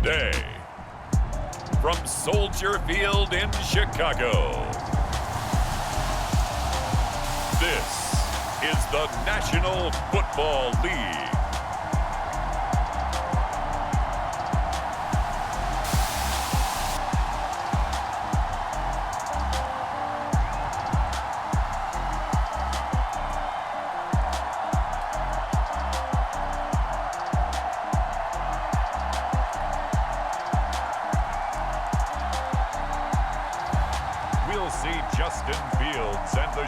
today. From Soldier Field in Chicago, this is the National Football League.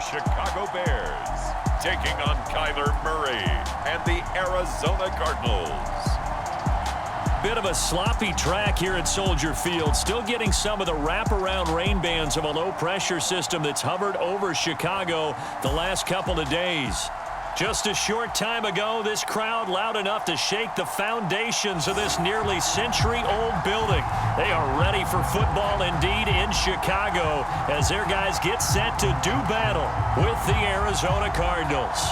Chicago Bears taking on Kyler Murray and the Arizona Cardinals. Bit of a sloppy track here at Soldier Field. Still getting some of the wraparound rain bands of a low-pressure system that's hovered over Chicago the last couple of days. Just a short time ago, this crowd loud enough to shake the foundations of this nearly century-old building. They are ready for football indeed in Chicago as their guys get set to do battle with the Arizona Cardinals.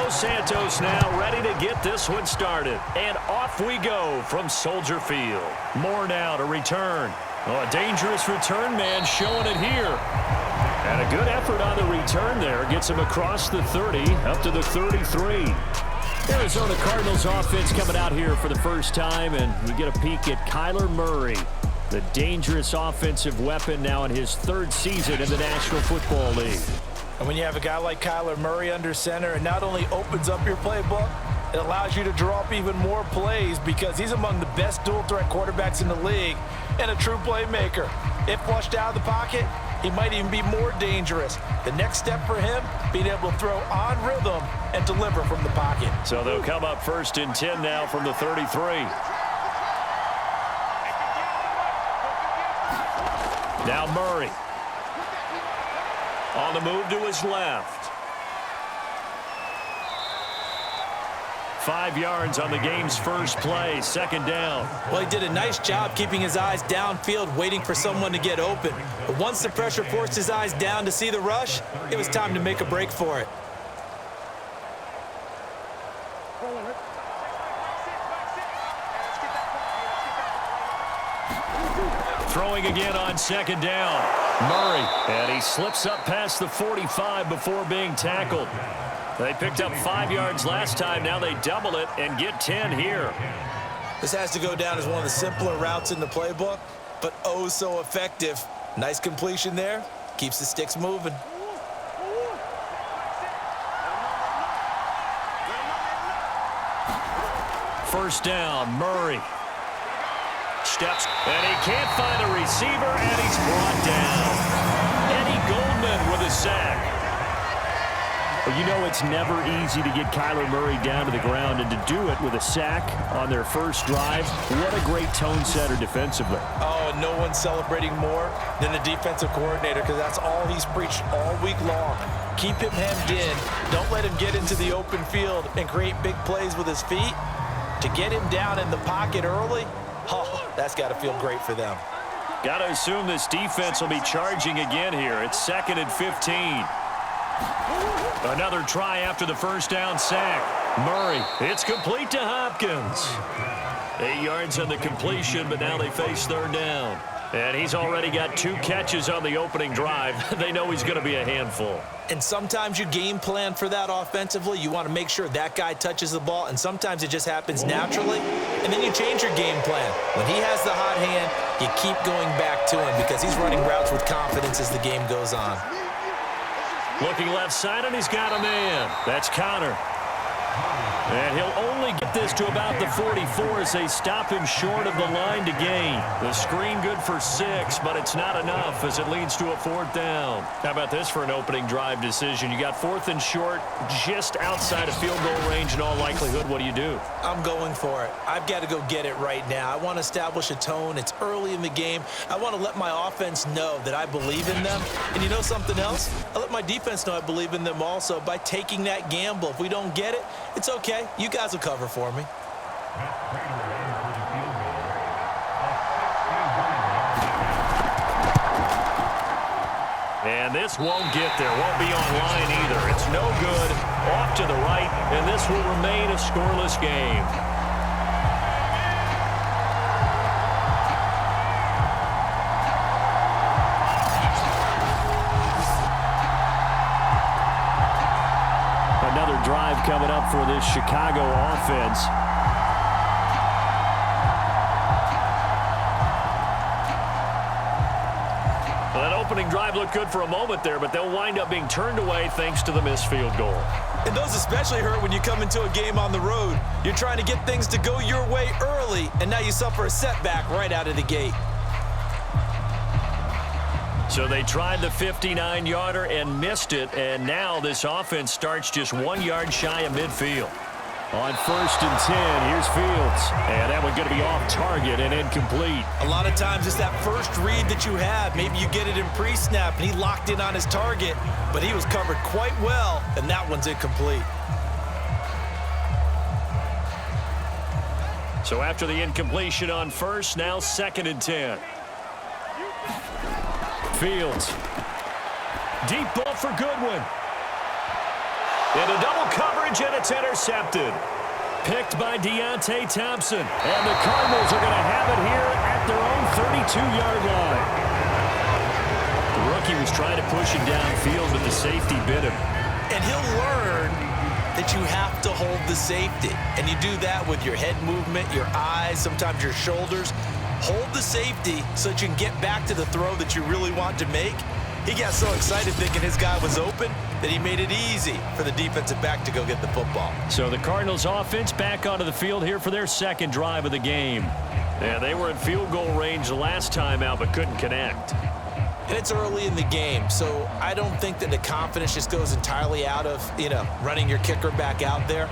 Santos now ready to get this one started. And off we go from Soldier Field. More now to return. Oh, a dangerous return man showing it here. And a good effort on the return there. Gets him across the 30 up to the 33. Arizona Cardinals offense coming out here for the first time. And you get a peek at Kyler Murray, the dangerous offensive weapon now in his third season in the National Football League. And when you have a guy like Kyler Murray under center, it not only opens up your playbook, it allows you to draw up even more plays because he's among the best dual-threat quarterbacks in the league and a true playmaker. If flushed out of the pocket, he might even be more dangerous. The next step for him, being able to throw on rhythm and deliver from the pocket. So they'll come up 1st and 10 now from the 33. Now Murray. On the move to his left. 5 yards on the game's first play, 2nd down. Well, he did a nice job keeping his eyes downfield, waiting for someone to get open. But once the pressure forced his eyes down to see the rush, it was time to make a break for it. Throwing again on 2nd down. Murray, and he slips up past the 45 before being tackled. They picked up 5 yards last time. Now they double it and get 10 here. This has to go down as one of the simpler routes in the playbook, but oh so effective. Nice completion there. Keeps the sticks moving. First down, Murray. Steps, and he can't find a receiver, and he's brought down. Eddie Goldman with a sack. Well, you know it's never easy to get Kyler Murray down to the ground, and to do it with a sack on their first drive, what a great tone setter defensively. Oh, and no one's celebrating more than the defensive coordinator because that's all he's preached all week long. Keep him hemmed in. Don't let him get into the open field and create big plays with his feet. To get him down in the pocket early, oh, that's got to feel great for them. Got to assume this defense will be charging again here. It's 2nd and 15. Another try after the first down sack. Murray, it's complete to Hopkins. 8 yards on the completion, but now they face 3rd down. And he's already got 2 catches on the opening drive. They know he's going to be a handful. And sometimes you game plan for that offensively. You want to make sure that guy touches the ball, and sometimes it just happens naturally. And then you change your game plan. When he has the hot hand, you keep going back to him because he's running routes with confidence as the game goes on. Looking left side, and he's got a man. That's Connor. And he'll only get get this to about the 44 as they stop him short of the line to gain. The screen good for 6, but it's not enough as it leads to a 4th down. How about this for an opening drive decision? You got 4th and short, just outside of field goal range in all likelihood. What do you do? I'm going for it. I've got to go get it right now. I want to establish a tone. It's early in the game. I want to let my offense know that I believe in them. And you know something else? I let my defense know I believe in them also by taking that gamble. If we don't get it, it's okay. You guys will cover for me. And this won't get there. Won't be online either. It's no good. Off to the right, and this will remain a scoreless game. Another drive coming up for this Chicago offense. Well, that opening drive looked good for a moment there, but they'll wind up being turned away thanks to the missed field goal. And those especially hurt when you come into a game on the road. You're trying to get things to go your way early, and now you suffer a setback right out of the gate. So they tried the 59-yarder and missed it, and now this offense starts just 1 yard shy of midfield. On 1st and 10, here's Fields. And that one going to be off target and incomplete. A lot of times it's that first read that you have. Maybe you get it in pre-snap, and he locked in on his target, but he was covered quite well, and that one's incomplete. So after the incompletion on 1st, now 2nd and 10. Fields. Deep ball for Goodwin. Into double coverage, and it's intercepted. Picked by Deontay Thompson. And the Cardinals are going to have it here at their own 32-yard line. The rookie was trying to push him downfield, but the safety bit him. And he'll learn that you have to hold the safety. And you do that with your head movement, your eyes, sometimes your shoulders. Hold the safety so that you can get back to the throw that you really want to make. He got so excited thinking his guy was open that he made it easy for the defensive back to go get the football. So the Cardinals offense back onto the field here for their 2nd drive of the game. Yeah, they were in field goal range the last time out but couldn't connect. And it's early in the game, so I don't think that the confidence just goes entirely out of, running your kicker back out there.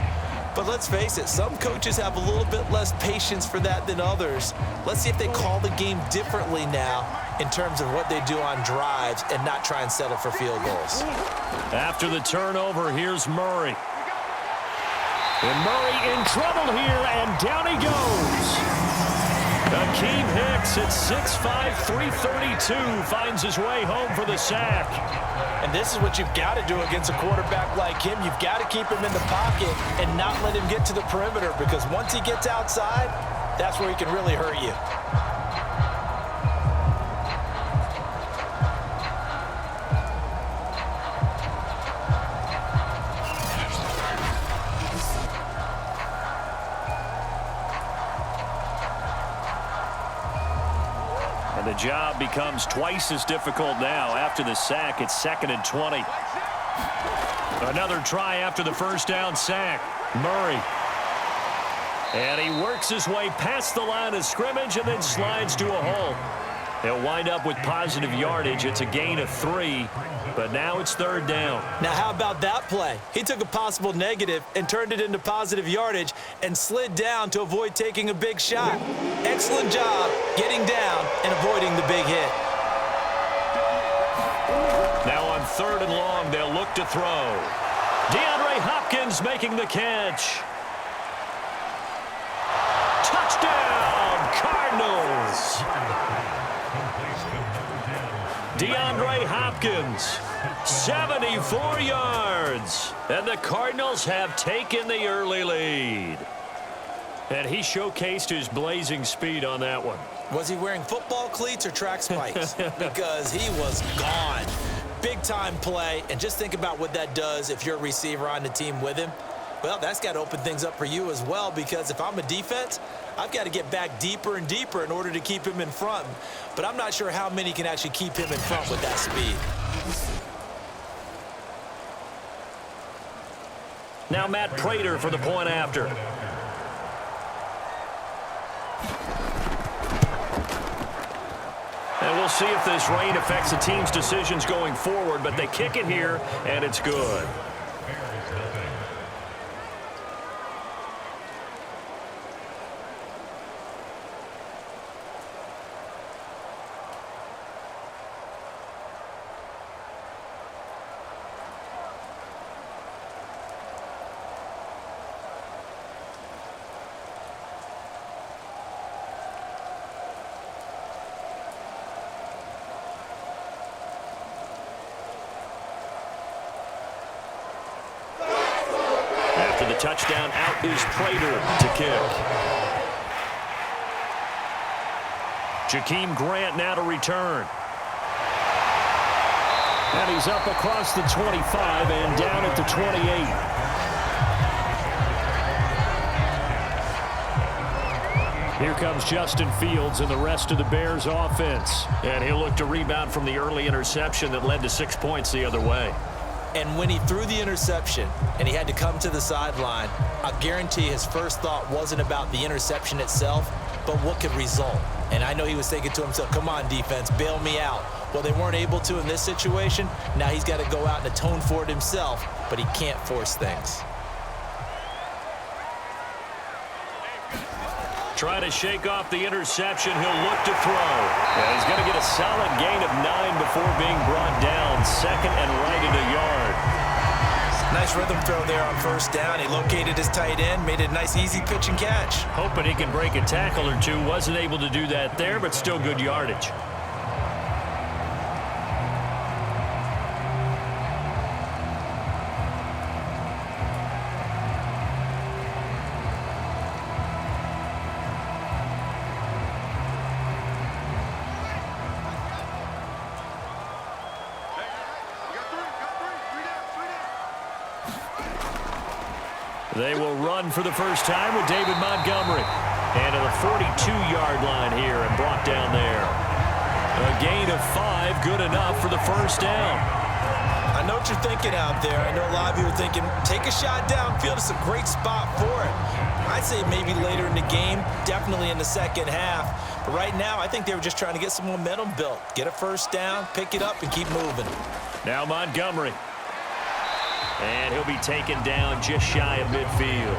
But let's face it, some coaches have a little bit less patience for that than others. Let's see if they call the game differently now in terms of what they do on drives and not try and settle for field goals. After the turnover, here's Murray. And Murray in trouble here, and down he goes. Akeem Hicks at 6'5", 332 finds his way home for the sack. And this is what you've got to do against a quarterback like him. You've got to keep him in the pocket and not let him get to the perimeter, because once he gets outside, that's where he can really hurt you. The job becomes twice as difficult now. After the sack, it's 2nd and 20. Another try after the 1st down sack. Murray. And he works his way past the line of scrimmage and then slides to a hole. He'll wind up with positive yardage. It's a gain of 3, but now it's 3rd down. Now, how about that play? He took a possible negative and turned it into positive yardage and slid down to avoid taking a big shot. Excellent job getting down and avoiding the big hit. Now on 3rd and long, they'll look to throw. DeAndre Hopkins making the catch. Touchdown, Cardinals! DeAndre Hopkins, 74 yards. And the Cardinals have taken the early lead. And he showcased his blazing speed on that one. Was he wearing football cleats or track spikes? Because he was gone. Big-time play, and just think about what that does if you're a receiver on the team with him. Well, that's got to open things up for you as well, because if I'm a defense, I've got to get back deeper and deeper in order to keep him in front. But I'm not sure how many can actually keep him in front with that speed. Now Matt Prater for the point after. And we'll see if this rain affects the team's decisions going forward, but they kick it here, and it's good. After the touchdown, out is Prater to kick. Jakeem Grant now to return. And he's up across the 25 and down at the 28. Here comes Justin Fields and the rest of the Bears offense. And he'll look to rebound from the early interception that led to 6 points the other way. And when he threw the interception and he had to come to the sideline, I guarantee his first thought wasn't about the interception itself, but what could result. And I know he was thinking to himself, come on, defense, bail me out. Well, they weren't able to in this situation. Now he's got to go out and atone for it himself, but he can't force things. Try to shake off the interception. He'll look to throw. And he's going to get a solid gain of 9 before being brought down. Second and right at a yard. Nice rhythm throw there on first down. He located his tight end, made it a nice easy pitch and catch. Hoping he can break a tackle or two. Wasn't able to do that there, but still good yardage. They will run for the first time with David Montgomery. And to the 42-yard line here and brought down there. A gain of 5, good enough for the first down. I know what you're thinking out there. I know a lot of you are thinking, take a shot downfield. It's a great spot for it. I'd say maybe later in the game, definitely in the second half. But right now, I think they were just trying to get some momentum built. Get a first down, pick it up, and keep moving. Now Montgomery. And he'll be taken down just shy of midfield.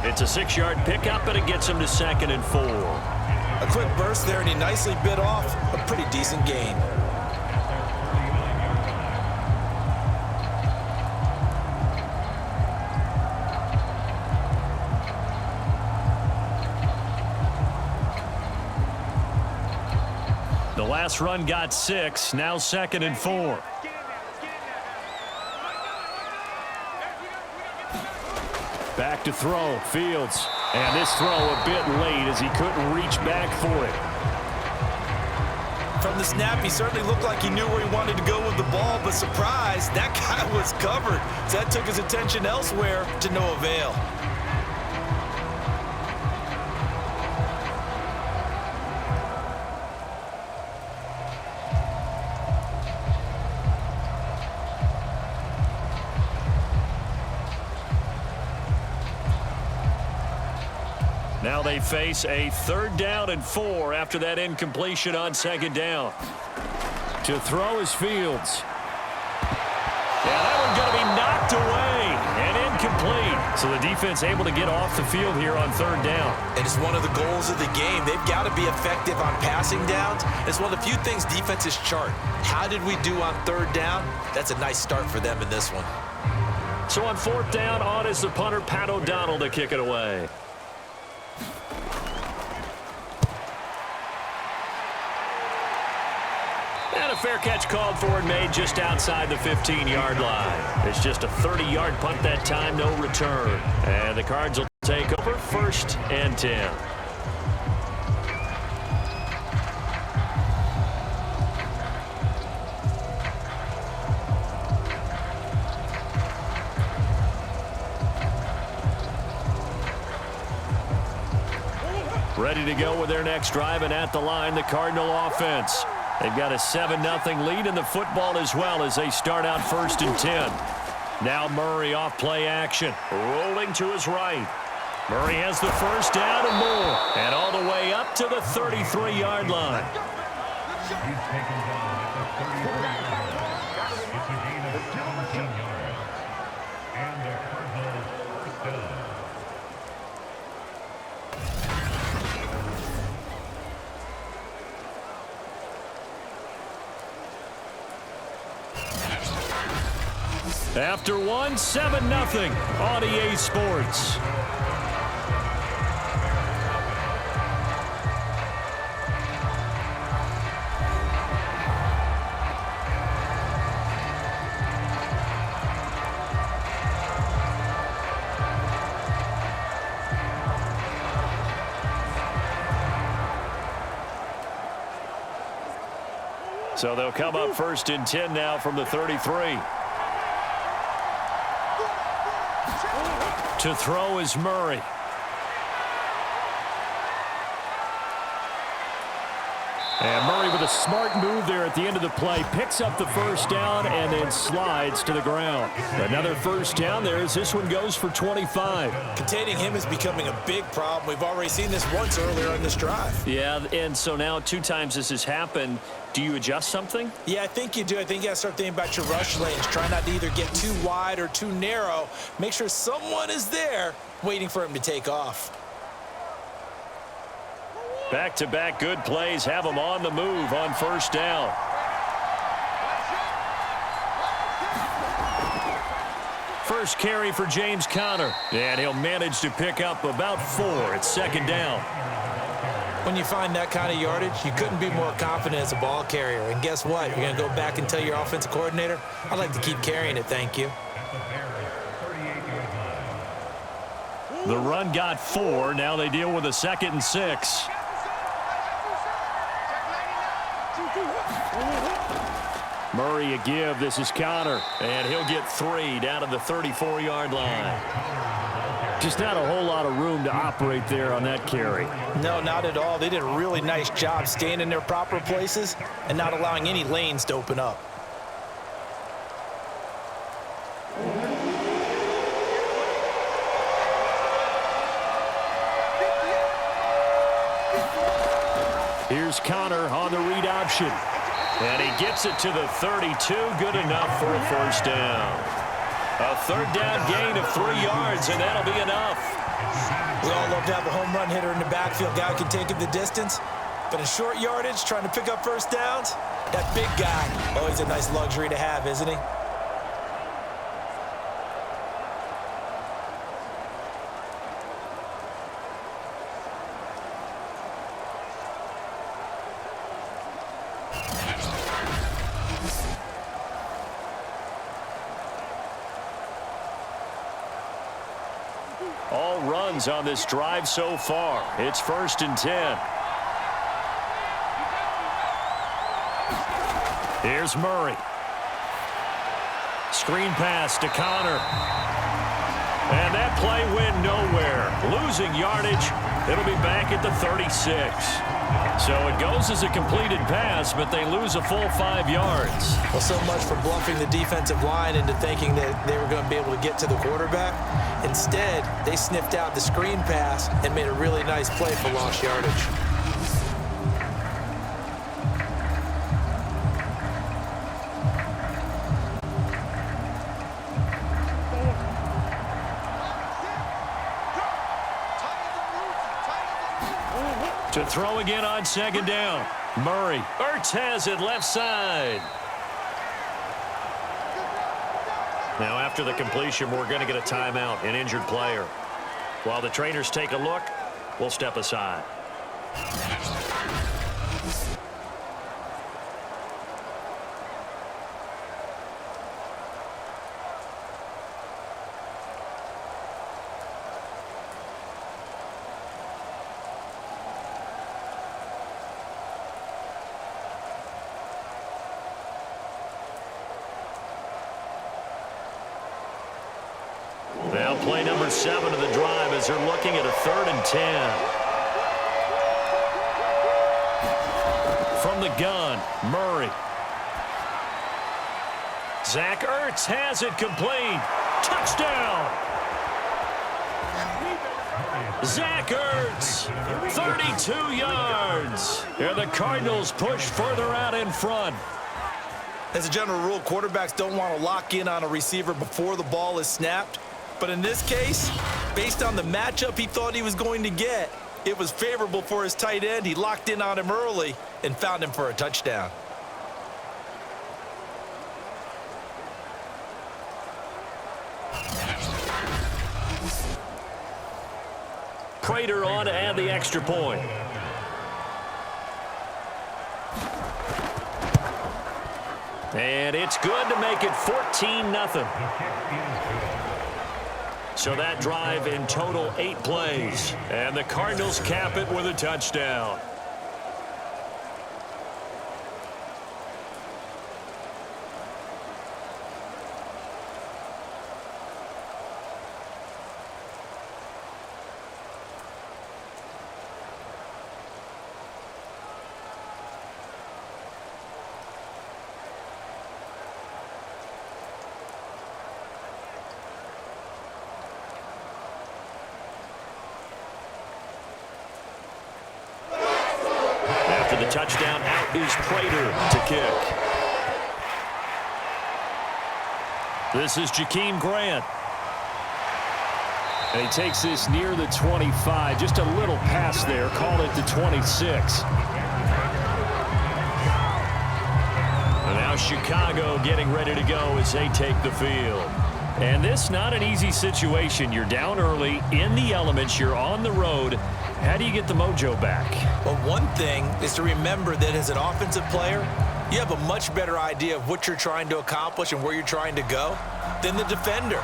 It's a 6-yard pickup, and it gets him to 2nd and 4. A quick burst there, and he nicely bit off a pretty decent gain. The last run got 6, now 2nd and 4. Back to throw, Fields. And this throw a bit late as he couldn't reach back for it. From the snap, he certainly looked like he knew where he wanted to go with the ball, but surprise, that guy was covered. So that took his attention elsewhere to no avail. Now they face a 3rd down and 4 after that incompletion on 2nd down. To throw is Fields. Yeah, that one's going to be knocked away and incomplete. So the defense able to get off the field here on 3rd down. And it's one of the goals of the game. They've got to be effective on passing downs. It's one of the few things defenses chart. How did we do on 3rd down? That's a nice start for them in this one. So on 4th down, on is the punter, Pat O'Donnell, to kick it away. And a fair catch called for and made just outside the 15-yard line. It's just a 30-yard punt that time, no return. And the Cards will take over 1st and 10. Ready to go with their next drive, and at the line, the Cardinal offense. They've got a 7-0 lead in the football as well as they start out 1st and 10. Now Murray off play action, rolling to his right. Murray has the first down and more. And all the way up to the 33-yard line. He's taken down at the 33-yard line. It's a gain of 17 yards. And the Cardinals first down. After one, 7-0 on EA Sports. So they'll come up 1st and 10 now from the 33. To throw is Murray. And Murray with a smart move there at the end of the play. Picks up the first down and then slides to the ground. Another first down there as this one goes for 25. Containing him is becoming a big problem. We've already seen this once earlier in this drive. Yeah, and so now 2 times this has happened. Do you adjust something? Yeah, I think you do. I think you got to start thinking about your rush lanes. Try not to either get too wide or too narrow. Make sure someone is there waiting for him to take off. Back-to-back good plays have him on the move on first down. First carry for James Conner. And he'll manage to pick up about 4 at 2nd down. When you find that kind of yardage, you couldn't be more confident as a ball carrier. And guess what? You're going to go back and tell your offensive coordinator, I'd like to keep carrying it, thank you. The run got 4. Now they deal with a 2nd and 6. Murray a give. This is Conner. And he'll get 3 down to the 34-yard line. Just not a whole lot of room to operate there on that carry. No, not at all. They did a really nice job staying in their proper places and not allowing any lanes to open up. Here's Conner on the read option. And he gets it to the 32. Good enough for a first down. A 3rd down gain of 3 yards, and that'll be enough. We all love to have a home run hitter in the backfield. Guy can take it the distance. But in short yardage, trying to pick up first downs, that big guy, always a nice luxury to have, isn't he? All runs on this drive so far. It's 1st and 10. Here's Murray. Screen pass to Conner. And that play went nowhere. Losing yardage. It'll be back at the 36. So it goes as a completed pass, but they lose a full 5 yards. Well, so much for bluffing the defensive line into thinking that they were going to be able to get to the quarterback. Instead, they sniffed out the screen pass and made a really nice play for lost yardage. To throw again on 2nd down. Murray. Ertz has it left side. Now after the completion, we're going to get a timeout, an injured player. While the trainers take a look, we'll step aside. Now play number 7 of the drive as they're looking at a 3rd and 10. From the gun, Murray. Zach Ertz has it complete. Touchdown. Zach Ertz, 32 yards. And the Cardinals push further out in front. As a general rule, quarterbacks don't want to lock in on a receiver before the ball is snapped. But in this case, based on the matchup he thought he was going to get, it was favorable for his tight end. He locked in on him early and found him for a touchdown. Prater on to add the extra point. And it's good to make it 14-0. So that drive in total 8 plays. And the Cardinals cap it with a touchdown. The touchdown, out is Prater to kick. This is Jakeem Grant. And he takes this near the 25. Just a little pass there. Call it the 26. And now Chicago getting ready to go as they take the field. And this not an easy situation. You're down early, in the elements, you're on the road. How do you get the mojo back? Well, one thing is to remember that as an offensive player, you have a much better idea of what you're trying to accomplish and where you're trying to go than the defender.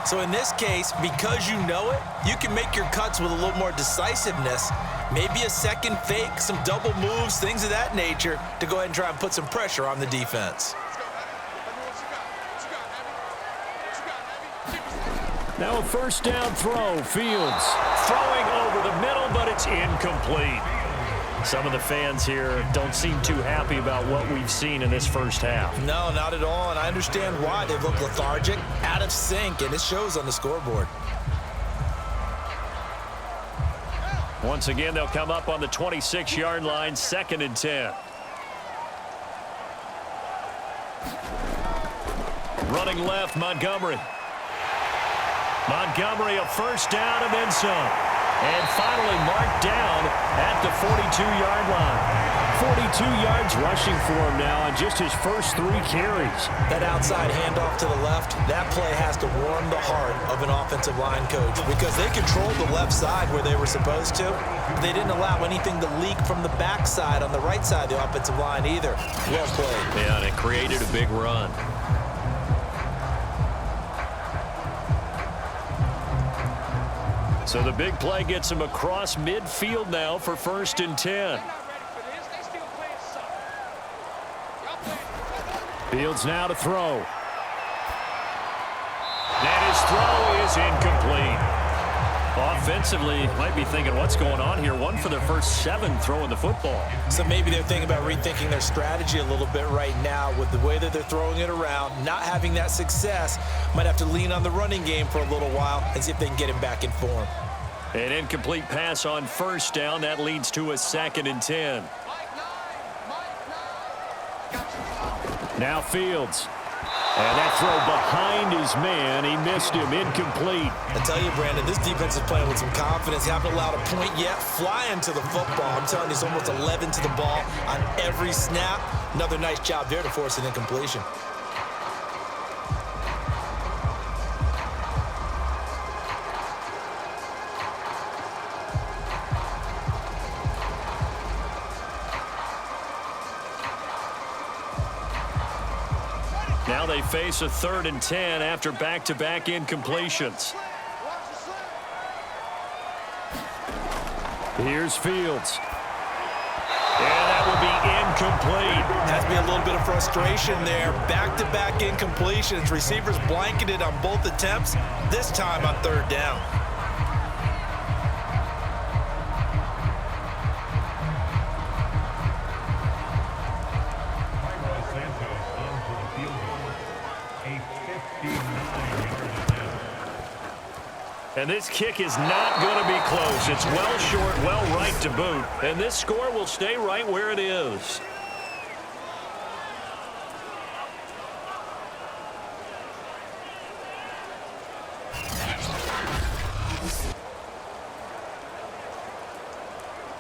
So in this case, because you know it, you can make your cuts with a little more decisiveness, maybe a second fake, some double moves, things of that nature, to go ahead and try and put some pressure on the defense. Now a first down throw. Fields throwing over the middle, but it's incomplete. Some of the fans here don't seem too happy about what we've seen in this first half. No, not at all, and I understand why. They look lethargic, out of sync, and it shows on the scoreboard. Once again, they'll come up on the 26-yard line, 2nd and 10. Running left, Montgomery. Montgomery, a first down and then some. And finally marked down at the 42-yard line. 42 yards rushing for him now on just his first 3 carries. That outside handoff to the left, that play has to warm the heart of an offensive line coach because they controlled the left side where they were supposed to. They didn't allow anything to leak from the backside on the right side of the offensive line either. Well played. Yeah, and it created a big run. So the big play gets him across midfield now for 1st and 10. Fields now to throw. And his throw is incomplete. Offensively, might be thinking, what's going on here? 1 for their first 7 throwing the football. So maybe they're thinking about rethinking their strategy a little bit right now with the way that they're throwing it around, not having that success. Might have to lean on the running game for a little while and see if they can get him back in form. An incomplete pass on first down. That leads to a 2nd and 10. Now Fields. And that throw behind his man. He missed him. Incomplete. I tell you, Brandon, this defense is playing with some confidence. Haven't allowed a point yet. Flying to the football. I'm telling you, it's almost 11 to the ball on every snap. Another nice job there to force an incompletion. Now they face a 3rd and 10 after back-to-back incompletions. Here's Fields. And that will be incomplete. Has to be a little bit of frustration there. Back-to-back incompletions. Receivers blanketed on both attempts, this time on 3rd down. And this kick is not going to be close. It's well short, well right to boot. And this score will stay right where it is.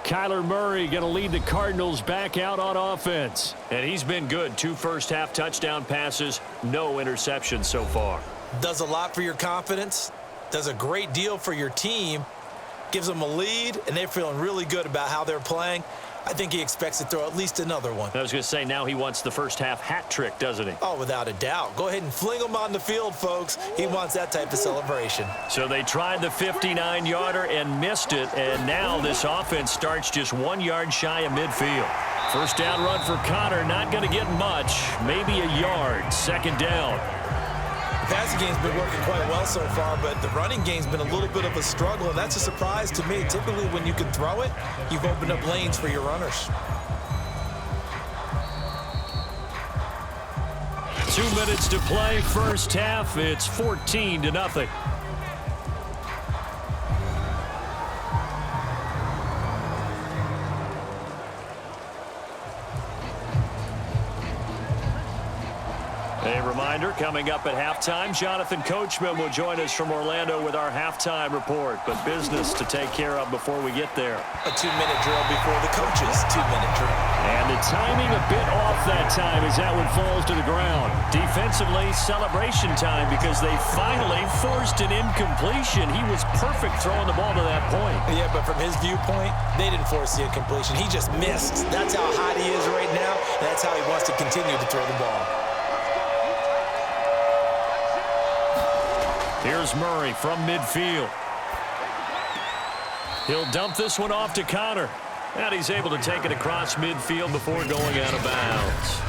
Kyler Murray going to lead the Cardinals back out on offense. And he's been good. 2 first-half touchdown passes, no interceptions so far. Does a lot for your confidence. Does a great deal for your team. Gives them a lead, and they're feeling really good about how they're playing. I think he expects to throw at least another one. I was going to say, now he wants the first-half hat trick, doesn't he? Oh, without a doubt. Go ahead and fling him on the field, folks. He wants that type of celebration. So they tried the 59-yarder and missed it, and now this offense starts just 1 yard shy of midfield. First down run for Connor, not going to get much, maybe a yard. Second down. The passing game's been working quite well so far, but the running game's been a little bit of a struggle, and that's a surprise to me. Typically, when you can throw it, you've opened up lanes for your runners. 2 minutes to play, first half. It's 14-0. A reminder, coming up at halftime, Jonathan Coachman will join us from Orlando with our halftime report. But business to take care of before we get there. A 2-minute drill before the coach's 2-minute drill. And the timing a bit off that time as that one falls to the ground. Defensively, celebration time because they finally forced an incompletion. He was perfect throwing the ball to that point. Yeah, but from his viewpoint, they didn't force the incompletion. He just missed. That's how hot he is right now, and that's how he wants to continue to throw the ball. Here's Murray from midfield. He'll dump this one off to Connor. And he's able to take it across midfield before going out of bounds.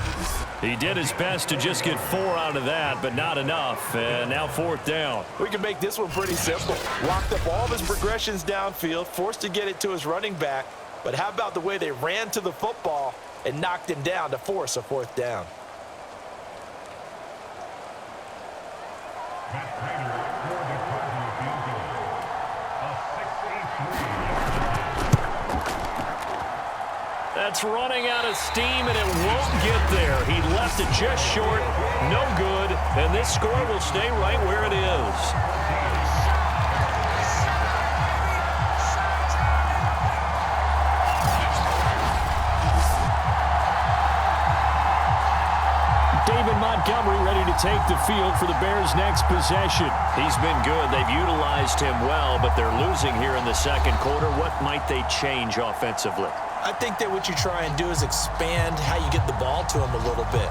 He did his best to just get 4 out of that, but not enough. And now fourth down. We can make this one pretty simple. Locked up all of his progressions downfield, forced to get it to his running back. But how about the way they ran to the football and knocked him down to force a fourth down? That's running out of steam, and it won't get there. He left it just short, no good, and this score will stay right where it is. David Montgomery ready to take the field for the Bears' next possession. He's been good. They've utilized him well, but they're losing here in the second quarter. What might they change offensively? I think that what you try and do is expand how you get the ball to him a little bit.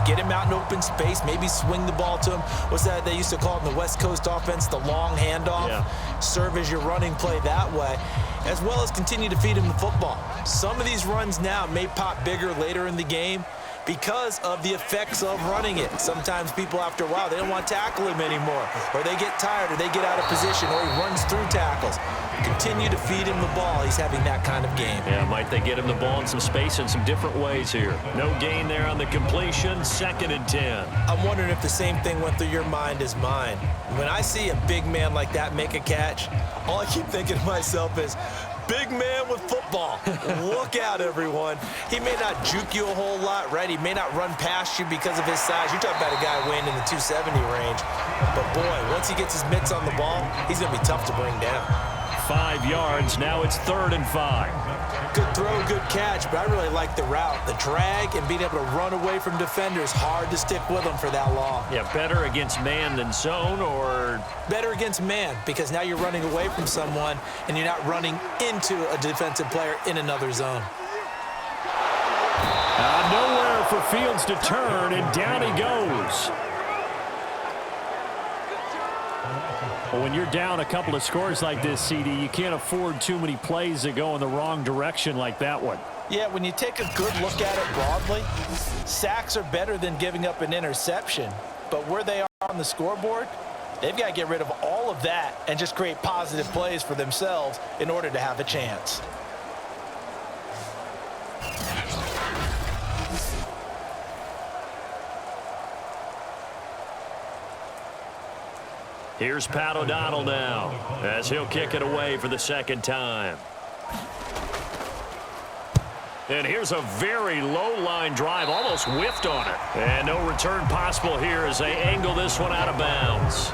Get him out in open space, maybe swing the ball to him. What's that they used to call it in the West Coast offense, the long handoff? Yeah. Serve as your running play that way, as well as continue to feed him the football. Some of these runs now may pop bigger later in the game because of the effects of running it. Sometimes people, after a while, they don't want to tackle him anymore, or they get tired, or they get out of position, or he runs through tackles. Continue to feed him the ball. He's having that kind of game. Yeah, might they get him the ball in some space in some different ways here. No gain there on the completion, 2nd and 10. I'm wondering if the same thing went through your mind as mine. When I see a big man like that make a catch, all I keep thinking to myself is, big man with football. Look out, everyone. He may not juke you a whole lot, right? He may not run past you because of his size. You're talking about a guy weighing in the 270 range. But, boy, once he gets his mitts on the ball, he's going to be tough to bring down. 5 yards. Now it's 3rd and 5. Good throw, good catch, but I really like the route. The drag and being able to run away from defenders, hard to stick with them for that long. Yeah, better against man than zone, or? Better against man, because now you're running away from someone and you're not running into a defensive player in another zone. Nowhere for Fields to turn, and down he goes. Well, when you're down a couple of scores like this, CD, you can't afford too many plays that go in the wrong direction like that one. Yeah, when you take a good look at it broadly, sacks are better than giving up an interception. But where they are on the scoreboard, they've got to get rid of all of that and just create positive plays for themselves in order to have a chance. Here's Pat O'Donnell now as he'll kick it away for the second time. And here's a very low line drive, almost whiffed on it. And no return possible here as they angle this one out of bounds.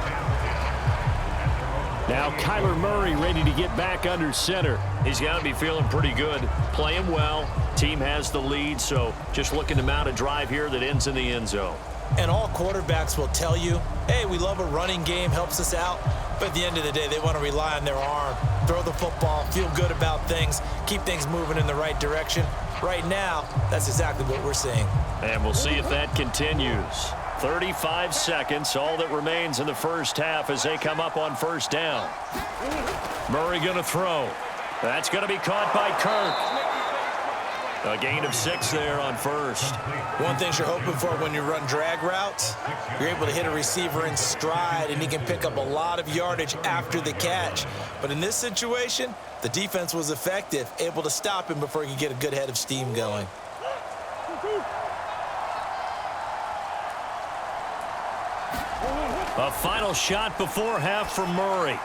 Now Kyler Murray ready to get back under center. He's got to be feeling pretty good, playing well. Team has the lead, so just looking to mount a drive here that ends in the end zone. And all quarterbacks will tell you, hey, we love a running game, helps us out. But at the end of the day, they want to rely on their arm, throw the football, feel good about things, keep things moving in the right direction. Right now, that's exactly what we're seeing. And we'll see if that continues. 35 seconds, all that remains in the first half as they come up on first down. Murray going to throw. That's going to be caught by Kirk. A gain of 6 there on first. One thing you're hoping for when you run drag routes, you're able to hit a receiver in stride, and he can pick up a lot of yardage after the catch. But in this situation, the defense was effective, able to stop him before he could get a good head of steam going. A final shot before half from Murray.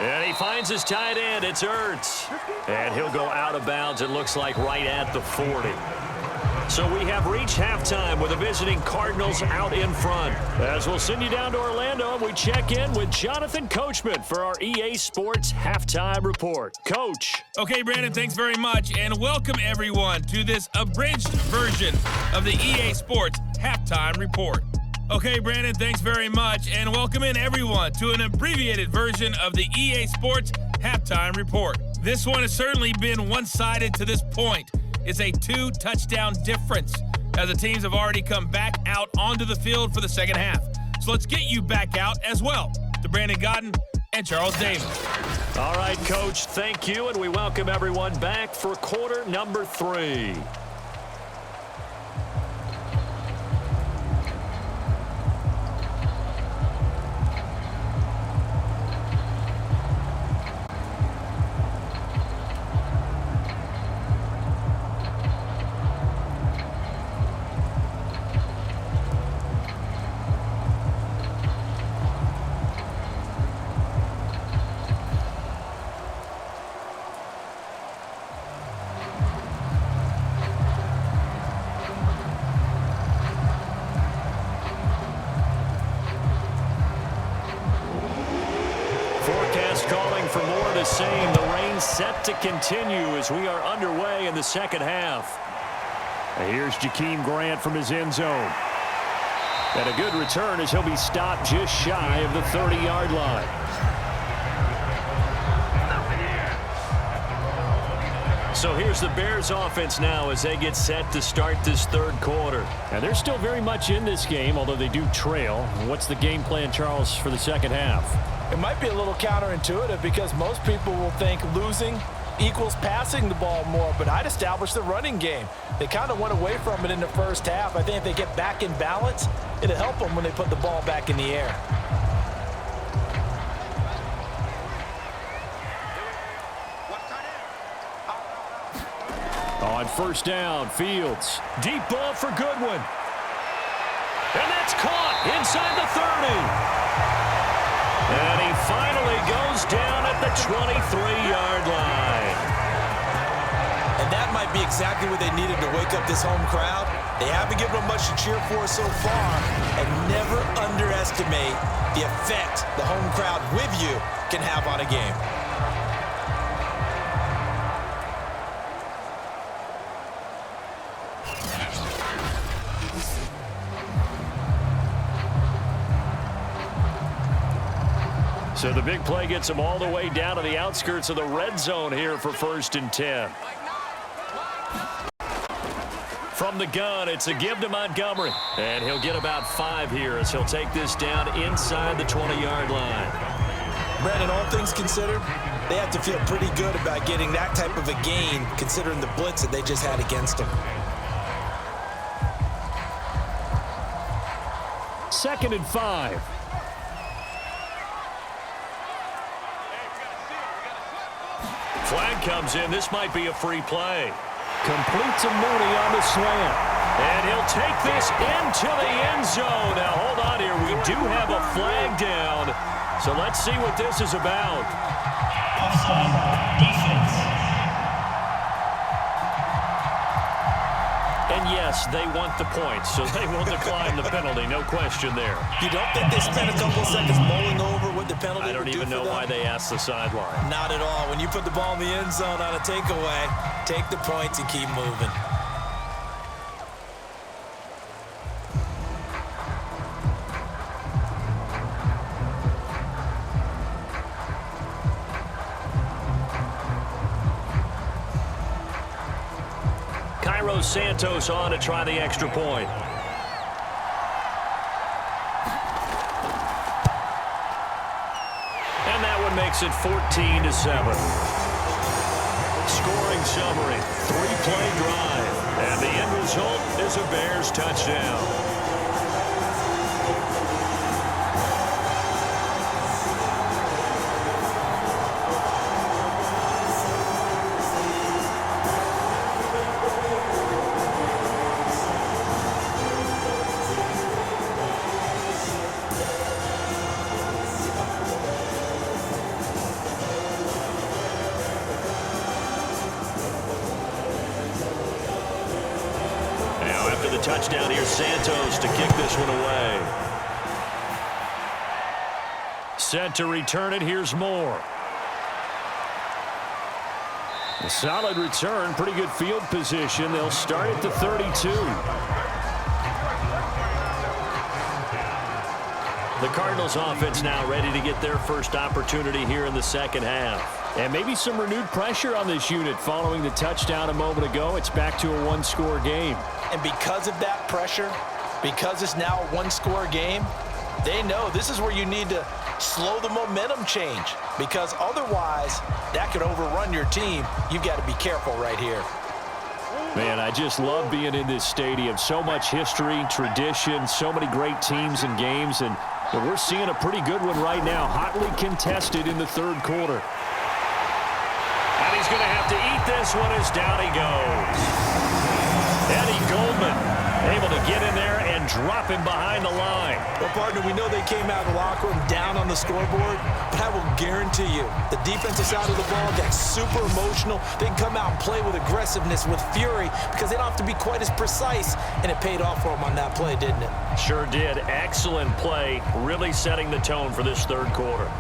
And he finds his tight end. It's Ertz. And he'll go out of bounds, it looks like, right at the 40. So we have reached halftime with the visiting Cardinals out in front. As we'll send you down to Orlando, and we check in with Jonathan Coachman for our EA Sports Halftime Report. Coach. Okay, Brandon, thanks very much. And welcome, everyone, to this abridged version of the EA Sports Halftime Report. Okay, Brandon, thanks very much, and welcome in everyone to an abbreviated version of the EA Sports Halftime Report. This one has certainly been one-sided to this point. It's a 2-touchdown difference as the teams have already come back out onto the field for the second half. So let's get you back out as well to Brandon Godden and Charles Davis. All right, Coach, thank you, and we welcome everyone back for quarter number 3. For more of the same, the rain set to continue as we are underway in the second half. And here's Jakeem Grant from his end zone. And a good return as he'll be stopped just shy of the 30-yard line. So here's the Bears offense now as they get set to start this third quarter. And they're still very much in this game, although they do trail. What's the game plan, Charles, for the second half? It might be a little counterintuitive because most people will think losing equals passing the ball more, but I'd establish the running game. They kind of went away from it in the first half. I think if they get back in balance, it'll help them when they put the ball back in the air. On first down, Fields. Deep ball for Goodwin. And that's caught inside the 30. And he finally goes down at the 23-yard line. And that might be exactly what they needed to wake up this home crowd. They haven't given them much to cheer for so far. And never underestimate the effect the home crowd with you can have on a game. So the big play gets them all the way down to the outskirts of the red zone here for 1st and 10. From the gun, it's a give to Montgomery. And he'll get about 5 here as he'll take this down inside the 20-yard line. Brandon, all things considered, they have to feel pretty good about getting that type of a gain considering the blitz that they just had against them. 2nd and 5. Flag comes in. This might be a free play. Completes a Mooney on the slant. And he'll take this into the end zone. Now, hold on here. We do have a flag down. So let's see what this is about. Offside, defense. And yes, they want the points, so they will decline the penalty. No question there. You don't think they spent a couple of seconds mulling over what the penalty I don't even know why they asked the sideline. Not at all. When you put the ball in the end zone on a takeaway, take the points and keep moving. Santos on to try the extra point. And that one makes it 14-7. Scoring summary, 3-play drive. And the end result is a Bears touchdown. Touchdown here, Santos to kick this one away. Set to return it, here's Moore. A solid return, pretty good field position. They'll start at the 32. The Cardinals offense now ready to get their first opportunity here in the second half. And maybe some renewed pressure on this unit following the touchdown a moment ago. It's back to a one-score game. And because of that pressure, because it's now a one-score game, they know this is where you need to slow the momentum change, because otherwise that could overrun your team. You've got to be careful right here. Man, I just love being in this stadium. So much history, tradition, so many great teams and games, and we're seeing a pretty good one right now, hotly contested in the third quarter. And he's going to have to eat this one as down he goes. Eddie Goldman able to get in there and drop him behind the line. Well, partner, we know they came out of the locker room down on the scoreboard, but I will guarantee you the defensive side of the ball got super emotional. They can come out and play with aggressiveness, with fury, because they don't have to be quite as precise, and it paid off for them on that play, didn't it? Sure did. Excellent play, really setting the tone for this third quarter.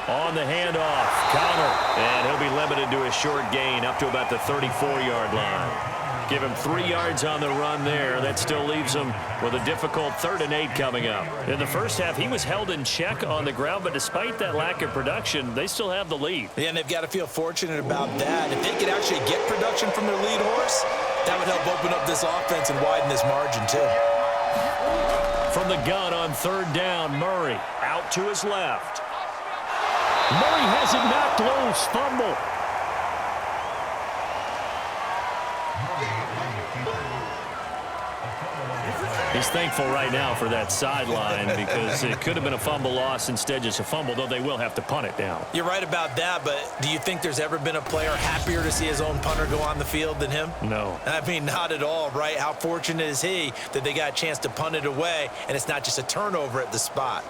On the handoff, counter, and he'll be limited to a short gain up to about the 34-yard line. Give him 3 yards on the run there. That still leaves him with a difficult 3rd and 8 coming up. In the first half, he was held in check on the ground, but despite that lack of production, they still have the lead. Yeah, and they've got to feel fortunate about that. If they could actually get production from their lead horse, that would help open up this offense and widen this margin too. From the gun on 3rd down, Murray out to his left. Murray has it knocked loose. Fumble. He's thankful right now for that sideline because it could have been a fumble loss, instead just a fumble, though they will have to punt it down. You're right about that, but do you think there's ever been a player happier to see his own punter go on the field than him? No. I mean, not at all, right? How fortunate is he that they got a chance to punt it away, and it's not just a turnover at the spot.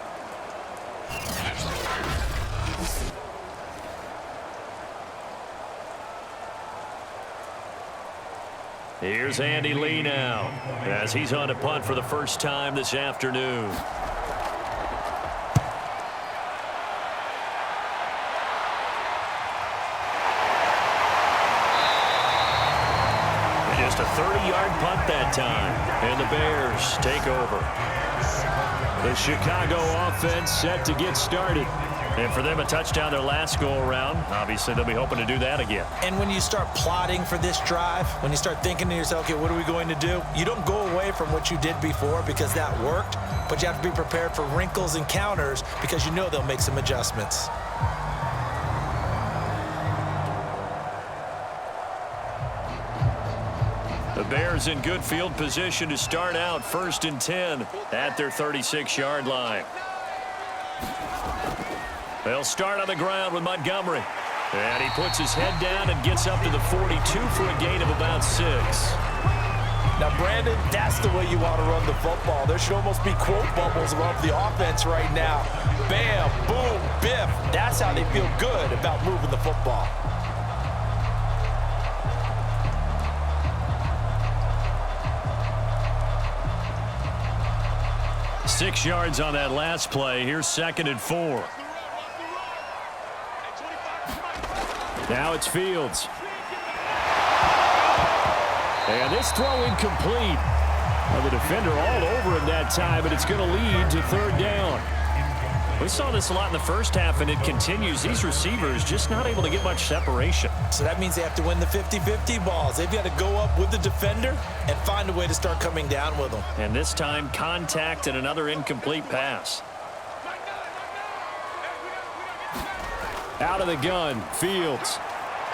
Here's Andy Lee now, as he's on to punt for the first time this afternoon. Just a 30-yard punt that time, and the Bears take over. The Chicago offense set to get started. And for them, a touchdown their last go-around. Obviously, they'll be hoping to do that again. And when you start plotting for this drive, when you start thinking to yourself, okay, what are we going to do? You don't go away from what you did before because that worked, but you have to be prepared for wrinkles and counters because you know they'll make some adjustments. Bears in good field position to start out 1st and 10 at their 36-yard line. They'll start on the ground with Montgomery. And he puts his head down and gets up to the 42 for a gain of about 6. Now, Brandon, that's the way you want to run the football. There should almost be quote bubbles above the offense right now. Bam, boom, biff. That's how they feel good about moving the football. Six yards on that last play. Here's 2nd and 4. Now it's Fields. And this throw incomplete. Well, the defender all over him that time, but it's going to lead to 3rd down. We saw this a lot in the first half, and it continues. These receivers just not able to get much separation. So that means they have to win the 50-50 balls. They've got to go up with the defender and find a way to start coming down with them. And this time, contact and another incomplete pass. Out of the gun, Fields.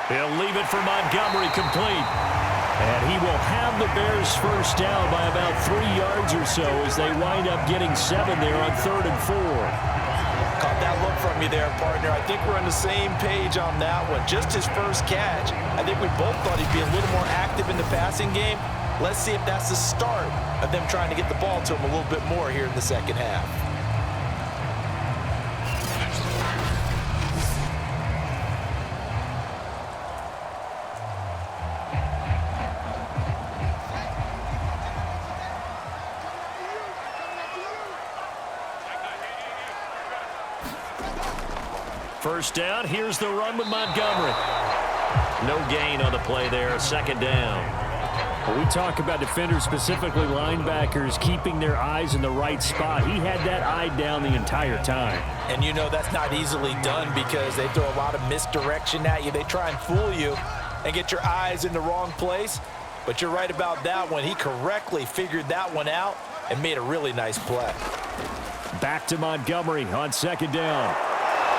He'll leave it for Montgomery complete. And he will have the Bears first down by about 3 yards or so as they wind up getting 7 there on 3rd and 4. Caught that look from you there, partner. I think we're on the same page on that one. Just his first catch. I think we both thought he'd be a little more active in the passing game. Let's see if that's the start of them trying to get the ball to him a little bit more here in the second half. First down, here's the run with Montgomery. No gain on the play there, 2nd down. When we talk about defenders, specifically linebackers, keeping their eyes in the right spot, he had that eye down the entire time. And you know that's not easily done because they throw a lot of misdirection at you. They try and fool you and get your eyes in the wrong place. But you're right about that one. He correctly figured that one out and made a really nice play. Back to Montgomery on 2nd down.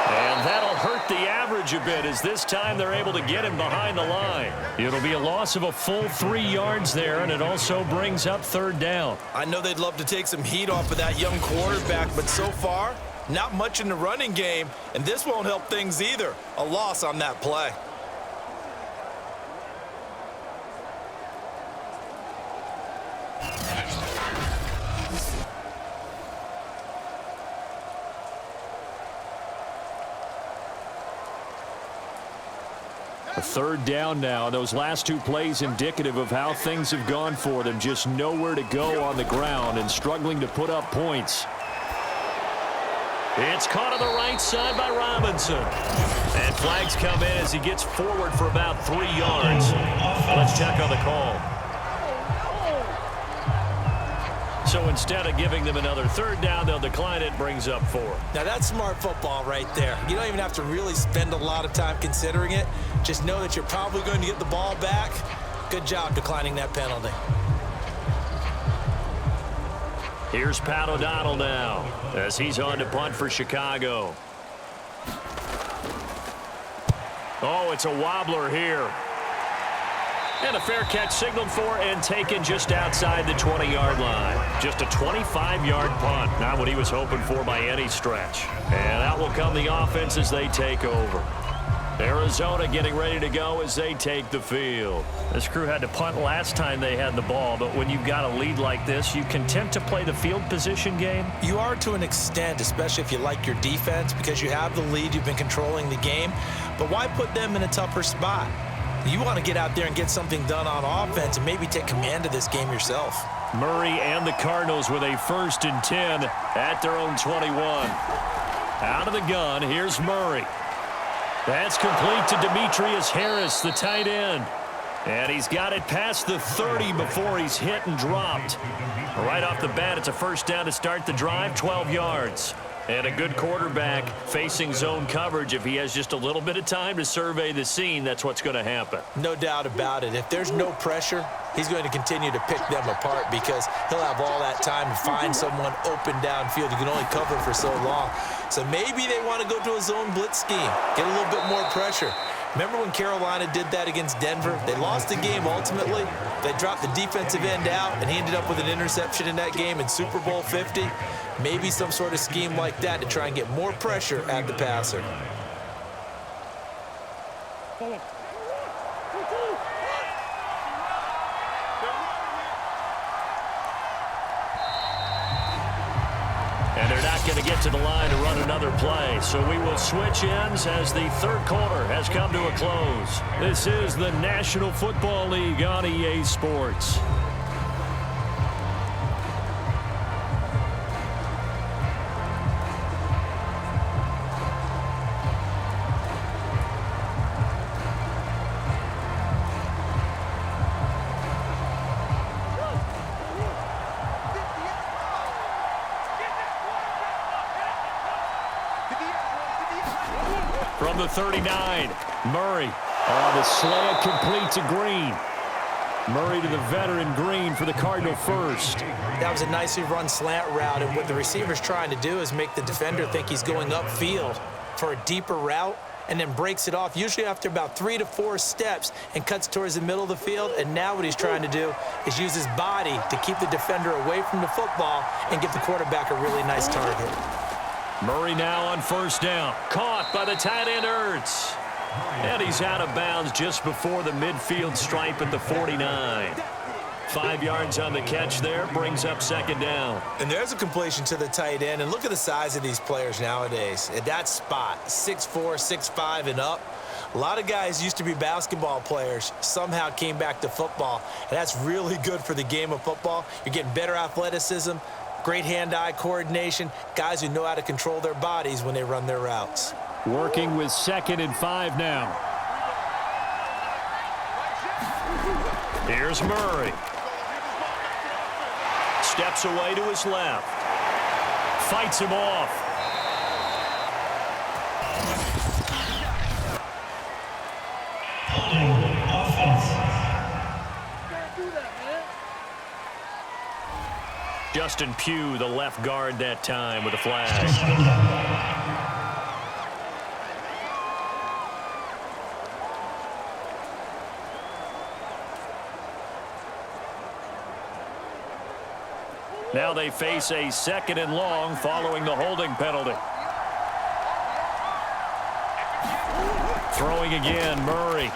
And that'll hurt the average a bit as this time they're able to get him behind the line. It'll be a loss of a full 3 yards there, and it also brings up 3rd down. I know they'd love to take some heat off of that young quarterback, but so far, not much in the running game, and this won't help things either. A loss on that play. A 3rd down now. Those last 2 plays indicative of how things have gone for them. Just nowhere to go on the ground and struggling to put up points. It's caught on the right side by Robinson. And flags come in as he gets forward for about 3 yards. Let's check on the call. So instead of giving them another 3rd down, they'll decline it, brings up 4. Now that's smart football right there. You don't even have to really spend a lot of time considering it. Just know that you're probably going to get the ball back. Good job declining that penalty. Here's Pat O'Donnell now as he's on to punt for Chicago. Oh, it's a wobbler here. And a fair catch signaled for and taken just outside the 20-yard line. Just a 25-yard punt. Not what he was hoping for by any stretch. And out will come the offense as they take over. Arizona getting ready to go as they take the field. This crew had to punt last time they had the ball, but when you've got a lead like this, you content to play the field position game? You are to an extent, especially if you like your defense, because you have the lead, you've been controlling the game. But why put them in a tougher spot? You want to get out there and get something done on offense and maybe take command of this game yourself. Murray and the Cardinals with a 1st and 10 at their own 21. Out of the gun, here's Murray. That's complete to Demetrius Harris, the tight end. And he's got it past the 30 before he's hit and dropped. Right off the bat, it's a 1st down to start the drive, 12 yards. And a good quarterback facing zone coverage. If he has just a little bit of time to survey the scene, that's what's going to happen. No doubt about it. If there's no pressure, he's going to continue to pick them apart because he'll have all that time to find someone open downfield. You can only cover for so long. So maybe they want to go to a zone blitz scheme, get a little bit more pressure. Remember when Carolina did that against Denver? They lost the game ultimately. They dropped the defensive end out, and he ended up with an interception in that game in Super Bowl 50. Maybe some sort of scheme like that to try and get more pressure at the passer. And they're not going to get to the line to run another play. So we will switch ends as the third quarter has come to a close. This is the National Football League on EA Sports. From the 39, Murray. The slant complete to Green. Murray to the veteran Green for the Cardinal first. That was a nicely run slant route, and what the receiver's trying to do is make the defender think he's going upfield for a deeper route and then breaks it off, usually after about 3 to 4 steps, and cuts towards the middle of the field. And now what he's trying to do is use his body to keep the defender away from the football and give the quarterback a really nice target. Murray now on first down. Caught by the tight end Ertz. And he's out of bounds just before the midfield stripe at the 49. 5 yards on the catch there, brings up second down. And there's a completion to the tight end. And look at the size of these players nowadays. At that spot, 6'4", 6'5", and up. A lot of guys used to be basketball players, somehow came back to football. And that's really good for the game of football. You're getting better athleticism, great hand-eye coordination, guys who know how to control their bodies when they run their routes. Working with 2nd and 5 now. Here's Murray. Steps away to his left. Fights him off. Holding offense. Justin Pugh, the left guard that time with a flag. Now they face a 2nd and long following the holding penalty. Throwing again, Murray.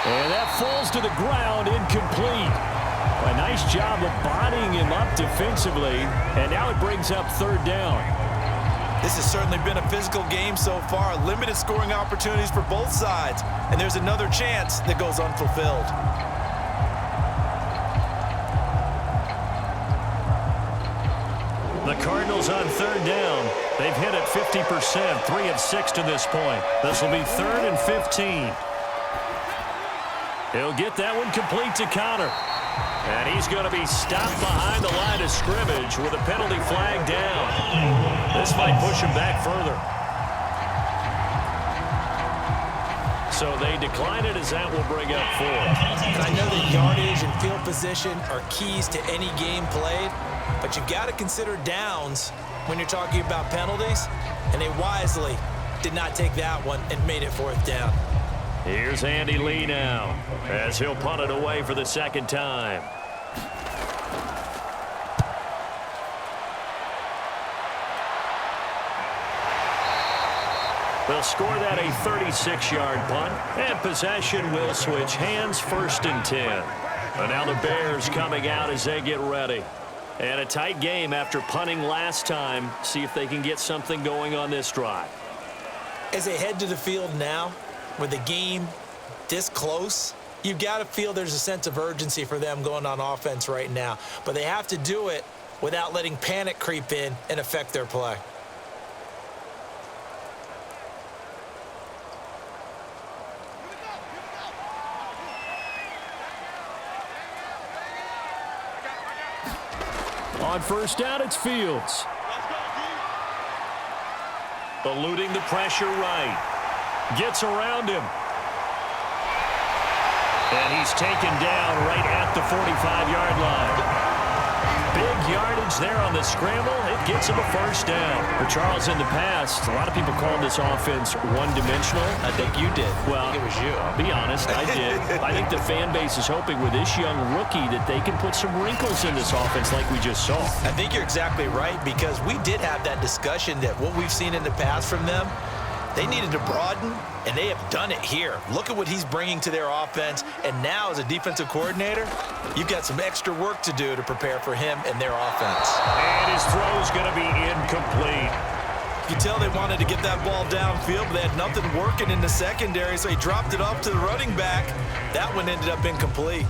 And that falls to the ground, incomplete. A nice job of bodying him up defensively, and now it brings up 3rd down. This has certainly been a physical game so far. Limited scoring opportunities for both sides, and there's another chance that goes unfulfilled. The Cardinals on 3rd down. They've hit it 50%, 3 of 6 to this point. This will be 3rd and 15. He'll get that one complete to Connor. And he's going to be stopped behind the line of scrimmage with a penalty flag down. This might push him back further. So they decline it as that will bring up 4. And I know that yardage and field position are keys to any game played, but you've got to consider downs when you're talking about penalties, and they wisely did not take that one and made it 4th down. Here's Andy Lee now as he'll punt it away for the 2nd time. They'll score that a 36-yard punt, and possession will switch hands, 1st and 10. And now the Bears coming out as they get ready. And a tight game after punting last time. See if they can get something going on this drive. As they head to the field now, with the game this close, you've got to feel there's a sense of urgency for them going on offense right now. But they have to do it without letting panic creep in and affect their play. On 1st down, it's Fields. Eluding the pressure right. Gets around him. And he's taken down right at the 45-yard line. Big yardage there on the scramble. It gets him a first down. For Charles, in the past, a lot of people called this offense one-dimensional. I think you did. Well, I think it was you. I'll be honest, I did. I think the fan base is hoping with this young rookie that they can put some wrinkles in this offense like we just saw. I think you're exactly right, because we did have that discussion that what we've seen in the past from them, they needed to broaden, and they have done it here. Look at what he's bringing to their offense, and now as a defensive coordinator, you've got some extra work to do to prepare for him and their offense. And his throw's going to be incomplete. You can tell they wanted to get that ball downfield, but they had nothing working in the secondary, so he dropped it off to the running back. That one ended up incomplete.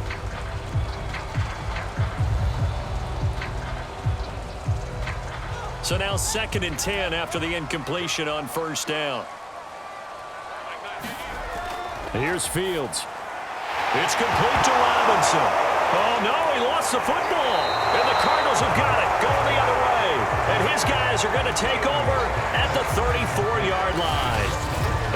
So now 2nd and 10 after the incompletion on first down. Here's Fields. It's complete to Robinson. Oh, no, he lost the football. And the Cardinals have got it, going the other way. And his guys are going to take over at the 34-yard line.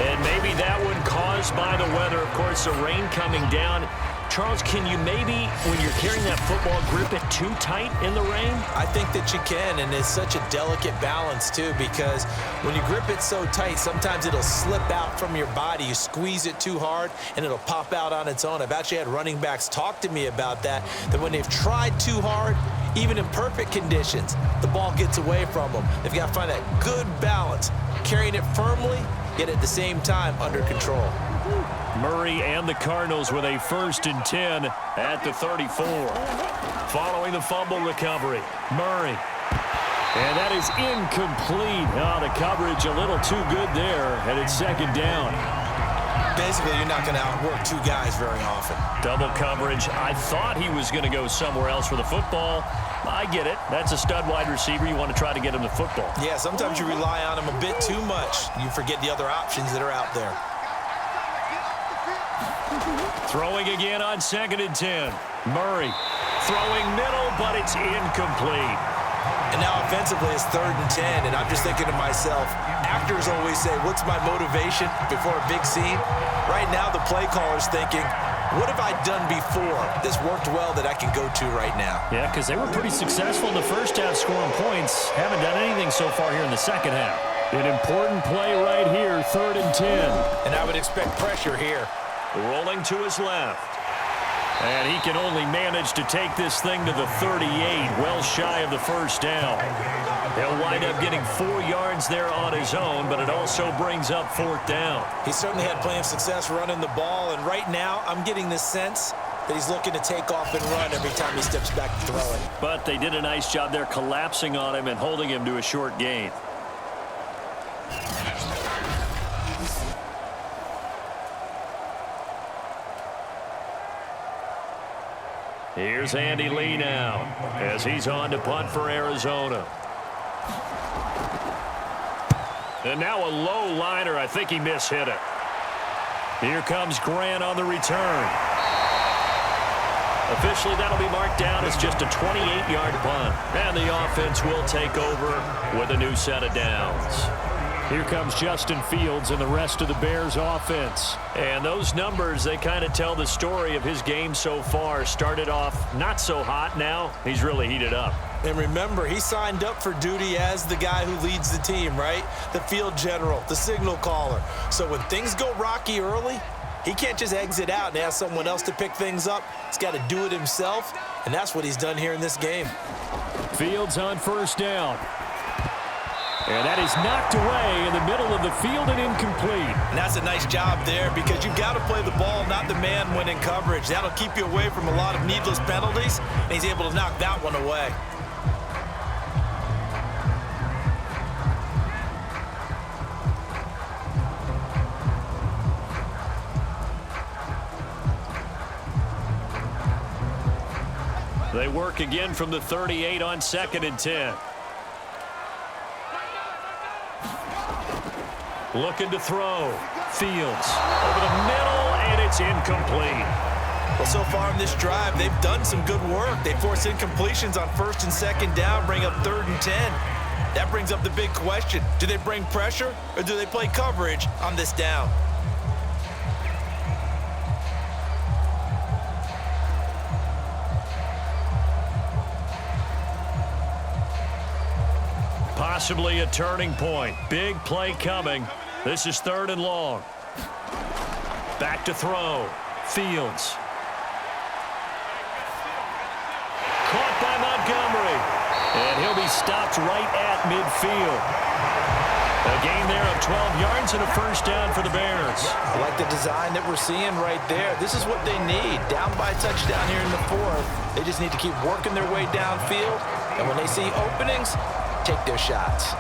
And maybe that one caused by the weather. Of course, the rain coming down. Charles, can you maybe, when you're carrying that football, grip it too tight in the rain? I think that you can, and it's such a delicate balance, too, because when you grip it so tight, sometimes it'll slip out from your body. You squeeze it too hard, and it'll pop out on its own. I've actually had running backs talk to me about that when they've tried too hard, even in perfect conditions, the ball gets away from them. They've got to find that good balance, carrying it firmly, yet at the same time under control. Murray and the Cardinals with a 1st and 10 at the 34. Following the fumble recovery, Murray. And that is incomplete. Oh, the coverage a little too good there, and it's 2nd down. Basically, you're not going to outwork two guys very often. Double coverage. I thought he was going to go somewhere else with the football. I get it. That's a stud wide receiver. You want to try to get him the football. Yeah, sometimes you rely on him a bit too much. You forget the other options that are out there. Throwing again on 2nd and 10. Murray throwing middle, but it's incomplete. And now offensively it's 3rd and 10, and I'm just thinking to myself, actors always say, what's my motivation before a big scene? Right now the play caller's thinking, what have I done before that's worked well that I can go to right now? Yeah, because they were pretty successful in the first half scoring points. Haven't done anything so far here in the second half. An important play right here, 3rd and 10. And I would expect pressure here. Rolling to his left. And he can only manage to take this thing to the 38, well shy of the first down. He'll wind up getting 4 yards there on his own, but it also brings up 4th down. He certainly had plenty of success running the ball, and right now I'm getting the sense that he's looking to take off and run every time he steps back to throw it. But they did a nice job there collapsing on him and holding him to a short gain. Here's Andy Lee now as he's on to punt for Arizona. And now a low liner. I think he mishit it. Here comes Grant on the return. Officially, that'll be marked down as just a 28-yard punt. And the offense will take over with a new set of downs. Here comes Justin Fields and the rest of the Bears offense. And those numbers, they kind of tell the story of his game so far. Started off not so hot. Now he's really heated up. And remember, he signed up for duty as the guy who leads the team, right? The field general, the signal caller. So when things go rocky early, he can't just exit out and ask someone else to pick things up. He's got to do it himself, and that's what he's done here in this game. Fields on first down. And that is knocked away in the middle of the field and incomplete. And that's a nice job there because you've got to play the ball, not the man when in coverage. That'll keep you away from a lot of needless penalties, and he's able to knock that one away. They work again from the 38 on 2nd and 10. Looking to throw. Fields over the middle, and it's incomplete. Well, so far in this drive, they've done some good work. They force incompletions on 1st and 2nd down, bring up 3rd and 10. That brings up the big question. Do they bring pressure, or do they play coverage on this down? Possibly a turning point. Big play coming. This is 3rd and long. Back to throw. Fields. Caught by Montgomery. And he'll be stopped right at midfield. A gain there of 12 yards and a first down for the Bears. I like the design that we're seeing right there. This is what they need. Down by a touchdown here in the 4th. They just need to keep working their way downfield. And when they see openings, take their shots.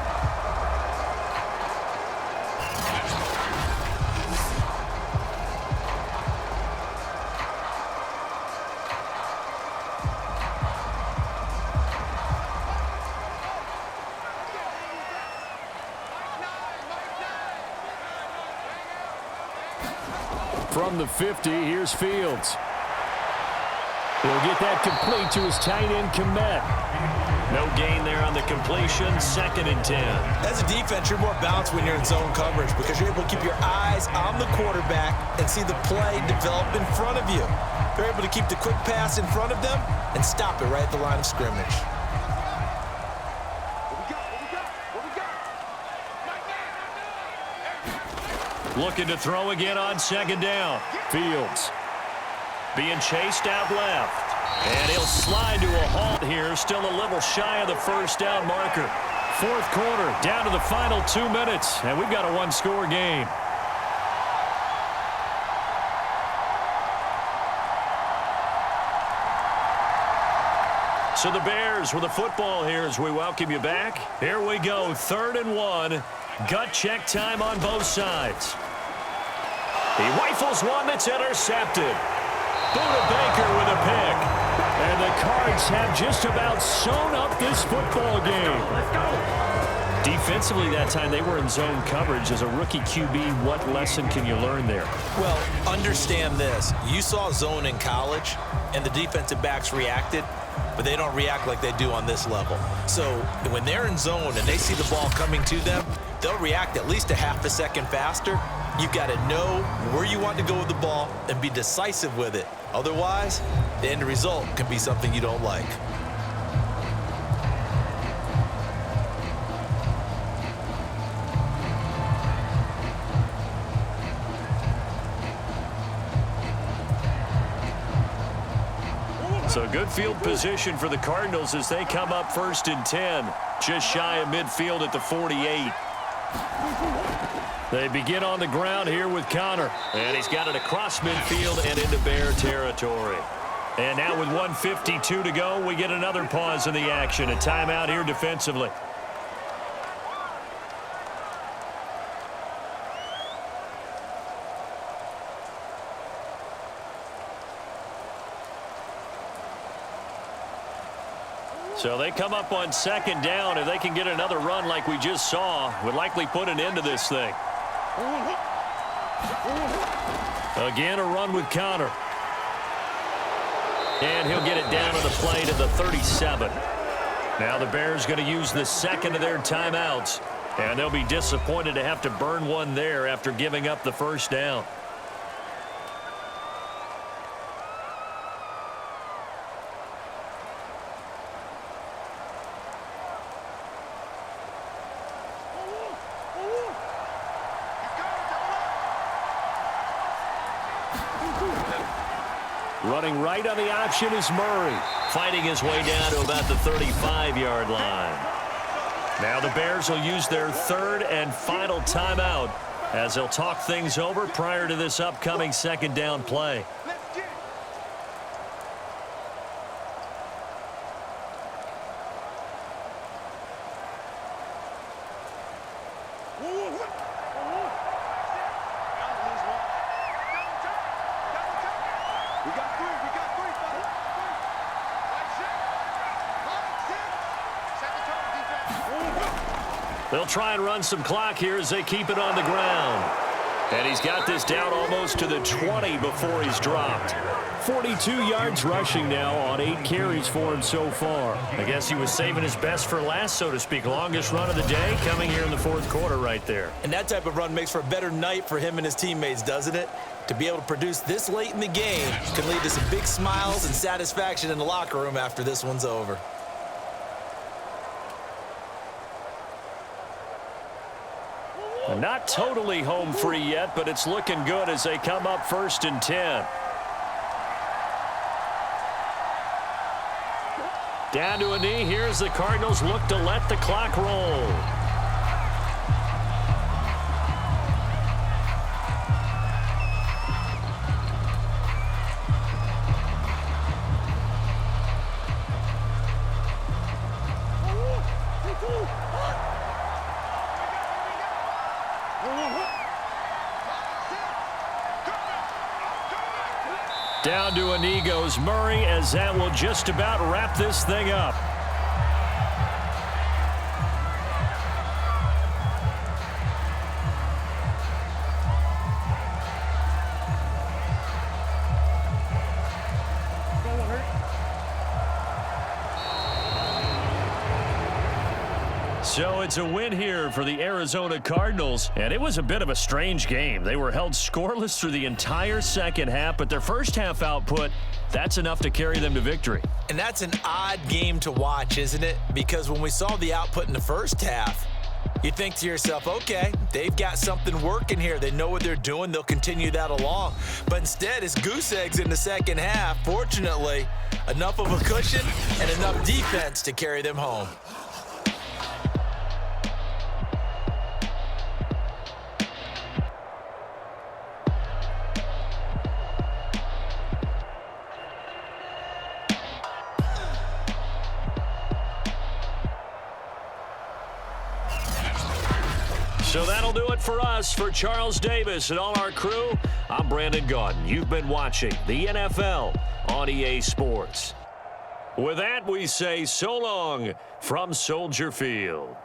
From the 50, here's Fields. He'll get that complete to his tight end, Komet. No gain there on the completion. 2nd and 10. As a defense, you're more balanced when you're in zone coverage because you're able to keep your eyes on the quarterback and see the play develop in front of you. They're able to keep the quick pass in front of them and stop it right at the line of scrimmage. Looking to throw again on 2nd down. Fields being chased out left. And he'll slide to a halt here. Still a little shy of the first down marker. 4th quarter, down to the final 2 minutes. And we've got a 1-score game. So the Bears with the football here as we welcome you back. Here we go, 3rd and 1. Gut check time on both sides. He rifles one that's intercepted. Buda Baker with a pick. And the Cards have just about sewn up this football game. Let's go. Defensively that time they were in zone coverage. As a rookie QB, what lesson can you learn there? Well, understand this. You saw zone in college, and the defensive backs reacted, but they don't react like they do on this level. So when they're in zone and they see the ball coming to them, they'll react at least a half a second faster. You've got to know where you want to go with the ball and be decisive with it. Otherwise, the end result can be something you don't like. So good field position for the Cardinals as they come up 1st and 10. Just shy of midfield at the 48. They begin on the ground here with Connor. And he's got it across midfield and into Bear territory. And now with 1:52 to go, we get another pause in the action. A timeout here defensively. So they come up on 2nd down. If they can get another run like we just saw, would likely put an end to this thing. Again, a run with Connor. And he'll get it down on the play to the 37. Now the Bears going to use the 2nd of their timeouts. And they'll be disappointed to have to burn one there after giving up the first down. Running right on the option is Murray. Fighting his way down to about the 35-yard line. Now the Bears will use their 3rd and final timeout as they'll talk things over prior to this upcoming 2nd down play. They'll try and run some clock here as they keep it on the ground. And he's got this down almost to the 20 before he's dropped. 42 yards rushing now on 8 carries for him so far. I guess he was saving his best for last, so to speak. Longest run of the day coming here in the 4th quarter right there. And that type of run makes for a better night for him and his teammates, doesn't it? To be able to produce this late in the game can lead to some big smiles and satisfaction in the locker room after this one's over. Not totally home free yet, but it's looking good as they come up 1st and 10. Down to a knee. Here's the Cardinals look to let the clock roll. Down to a knee goes Murray, as that will just about wrap this thing up. So it's a win here for the Arizona Cardinals, and it was a bit of a strange game. They were held scoreless through the entire second half, but their first half output, that's enough to carry them to victory. And that's an odd game to watch, isn't it? Because when we saw the output in the first half, you think to yourself, okay, they've got something working here. They know what they're doing. They'll continue that along. But instead, it's goose eggs in the second half. Fortunately, enough of a cushion and enough defense to carry them home. So that'll do it for us. For Charles Davis and all our crew, I'm Brandon Gaudin. You've been watching the NFL on EA Sports. With that, we say so long from Soldier Field.